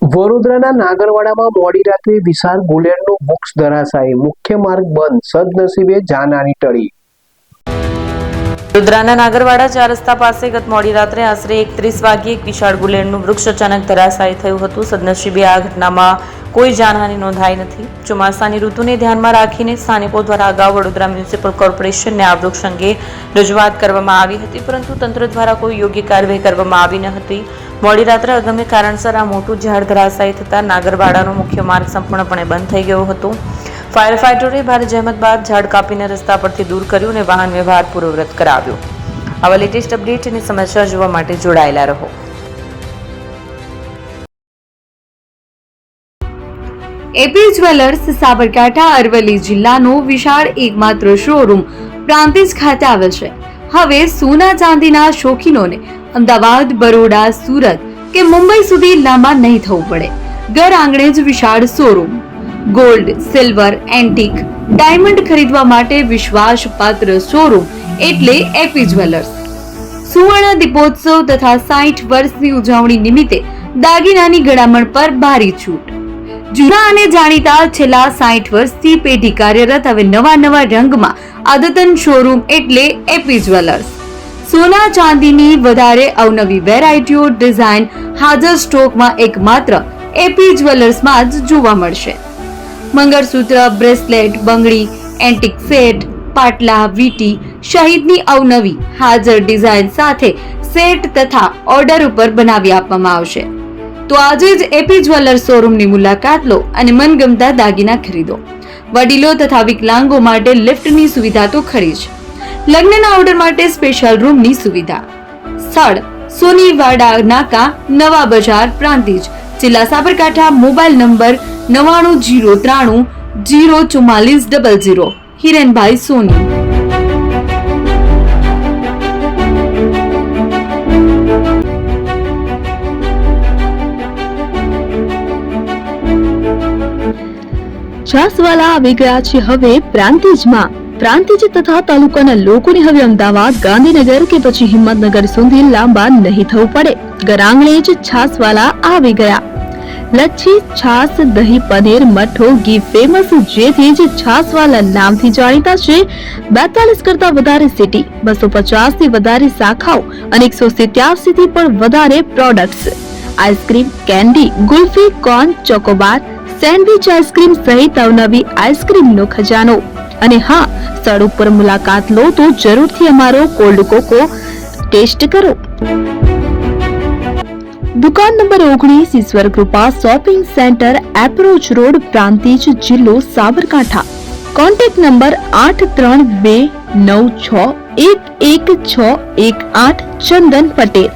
વડોદરાના નાગરવાડામાં મોડી રાત્રે વિશાળ ગોલેરનું વૃક્ષ ધરાશાયી, મુખ્ય માર્ગ બંધ, સદનસીબે જાનહાનિ ટળી। વડોદરાના નાગરવાડા 4 રસ્તા પાસે ગત મોડી રાત્રે આશરે 31 વાગ્યે એક વિશાળ ગુલેરનું વૃક્ષ અચાનક ધરાશાયી થયું હતું। સદનસીબે આ ઘટનામાં કોઈ જાનહાનિ નોંધાઈ નથી। ચોમાસાની ઋતુને ધ્યાનમાં રાખીને સ્થાનિકો દ્વારા અગાઉ વડોદરા મ્યુનિસિપલ કોર્પોરેશનને આ વૃક્ષ અંગે રજૂઆત કરવામાં આવી હતી, પરંતુ તંત્ર દ્વારા કોઈ યોગ્ય કાર્યવાહી કરવામાં આવી ન હતી। મોડી રાત્રે અગમ્ય કારણસર આ મોટું ઝાડ ધરાશાયી થતાં નાગરવાડાનો મુખ્ય માર્ગ સંપૂર્ણપણે બંધ થઈ ગયો હતો। ફાયર ફાઇટરોએ ભારે જહેમત બાદ ઝાડ કાપીને રસ્તા પરથી દૂર કર્યું અને વાહન વ્યવહાર પૂર્વવત કરાવ્યો। આવા લેટેસ્ટ અપડેટ અને સમાચાર જોવા માટે જોડાયેલા રહો। એપી જ્વેલર્સ સાબરકાંઠા અરવલ્લી જિલ્લાનો વિશાળ એકમાત્ર શોરૂમ પ્રાંતિજ ખાતે આવેલ છે। હવે સોના ચાંદીના શોખીનોને અમદાવાદ, બરોડા, સુરત કે મુંબઈ સુધી લાંબા નહીં થવું પડે। ઘર આંગણે જ વિશાળ showroom. Gold, silver, antique, diamond ખરીદવા માટે વિશ્વાસપાત્ર શોરૂમ એટલે એપી જ્વેલર્સ। સુવર્ણ દીપોત્સવ તથા 60 વર્ષની ઉજવણી નિમિત્તે દાગીનાની ગળામણ પર ભારી છૂટ। જૂના અને જાણીતા છેલ્લા 60 વર્ષથી પેઢી કાર્યરત હવે નવા રંગમાં અદ્યતન શોરૂમ એટલે એપી જ્વેલર્સ। સોના ચાંદીની વધારે અવનવી વેરાયટીઓ, ડિઝાઇન હાજર સ્ટોકમાં એકમાત્ર એપી જ્વેલર્સમાં જ જોવા મળશે। મંગળસૂત્ર, બ્રેસલેટ, બંગડી, એન્ટિક સેટ, પાટલા, વીટી સહિતની અવનવી હાજર ડિઝાઇન સાથે સેટ તથા ઓર્ડર ઉપર બનાવી આપવામાં આવશે। તો આજે જ એપી જ્વેલર્સ શોરૂમની મુલાકાત લો અને મનગમતા દાગીના ખરીદો। વડીલો તથા વિકલાંગો માટે લિફ્ટની સુવિધા તો ખરી જ, લગ્નના ઓર્ડર માટે સ્પેશિયલ રૂમની સુવિધા। સ્થળ સોનીવાડા નાકા, નવા બજાર, પ્રાંતિજ, જિલ્લા સાબરકાંઠા। Mobile number 9903 04400। હિરેનભાઈ સોની। છાસવાલા આવી ગયા છે હવે પ્રાંતિજમાં। પ્રાંતિજ તથા તાલુકાના લોકોને હવે અમદાવાદ, ગાંધીનગર કે પછી હિંમતનગર સુધી લાંબા નહીં થવું પડે। ઘર આંગણે જ છાસવાલા આવી ગયા। લચ્છી, છાસ, દહીં, પનીર, મઠો, ઘી ફેમસ, જેથી જ છાસવાલા નામથી જાણીતા છે। 42 કરતા વધારે સિટી, 250 થી વધારે શાખાઓ અને 187 થી પણ વધારે products. Ice cream, candy, kulfi, corn, Chocobar, sandwich ice cream સહિત અવનવી આઈસ્ક્રીમનો ખજાનો। અને હા, સ્થળ ઉપર મુલાકાત લો તો જરૂરથી અમારો કોલ્ડ કોકો ટેસ્ટ કરો। દુકાન number 19, Ishwar Krupa shopping centre, approach road, Prantij, જિલ્લો સાબરકાંઠા। Contact number 8329611618। ચંદન પટેલ।